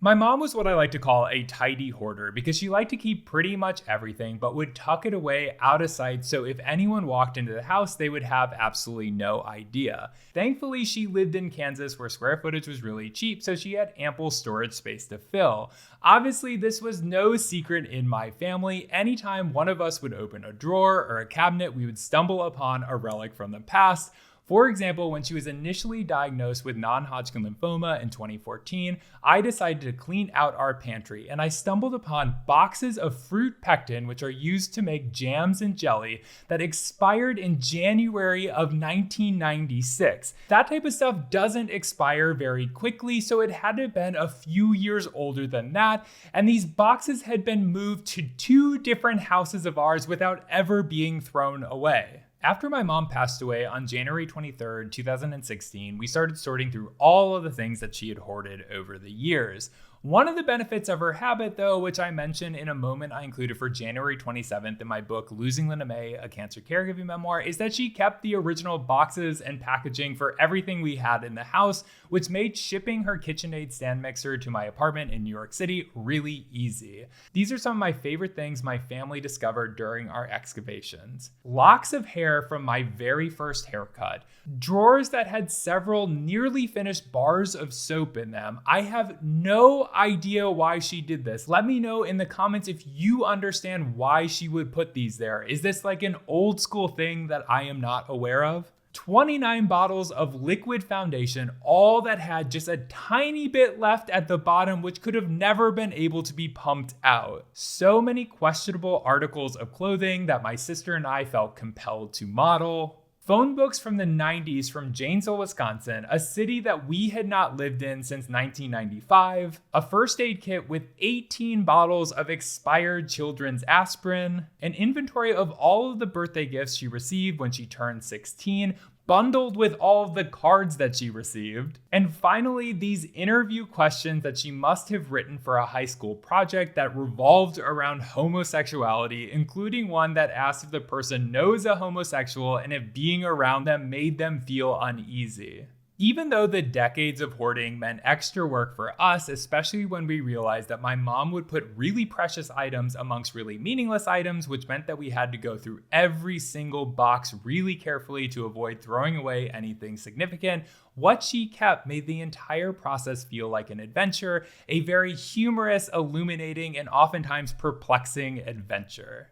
My mom was what I like to call a tidy hoarder because she liked to keep pretty much everything but would tuck it away out of sight so if anyone walked into the house, they would have absolutely no idea. Thankfully, she lived in Kansas where square footage was really cheap, so she had ample storage space to fill. Obviously, this was no secret in my family. Anytime one of us would open a drawer or a cabinet, we would stumble upon a relic from the past. For example, when she was initially diagnosed with non-Hodgkin lymphoma in 2014, I decided to clean out our pantry and I stumbled upon boxes of fruit pectin, which are used to make jams and jelly, that expired in January of 1996. That type of stuff doesn't expire very quickly, so it had to have been a few years older than that, and these boxes had been moved to 2 different houses of ours without ever being thrown away. After my mom passed away on January 23rd, 2016, we started sorting through all of the things that she had hoarded over the years. One of the benefits of her habit, though, which I mentioned in a moment I included for January 27th in my book, Losing Linda May, A Cancer Caregiving Memoir, is that she kept the original boxes and packaging for everything we had in the house, which made shipping her KitchenAid stand mixer to my apartment in New York City really easy. These are some of my favorite things my family discovered during our excavations. Locks of hair from my very first haircut, drawers that had several nearly finished bars of soap in them. I have no idea why she did this. Let me know in the comments if you understand why she would put these there. Is this like an old school thing that I am not aware of? 29 bottles of liquid foundation, all that had just a tiny bit left at the bottom, which could have never been able to be pumped out. So many questionable articles of clothing that my sister and I felt compelled to model. Phone books from the 90s from Janesville, Wisconsin, a city that we had not lived in since 1995, a first aid kit with 18 bottles of expired children's aspirin, an inventory of all of the birthday gifts she received when she turned 16, bundled with all of the cards that she received. And finally, these interview questions that she must have written for a high school project that revolved around homosexuality, including one that asked if the person knows a homosexual and if being around them made them feel uneasy. Even though the decades of hoarding meant extra work for us, especially when we realized that my mom would put really precious items amongst really meaningless items, which meant that we had to go through every single box really carefully to avoid throwing away anything significant, what she kept made the entire process feel like an adventure, a very humorous, illuminating, and oftentimes perplexing adventure.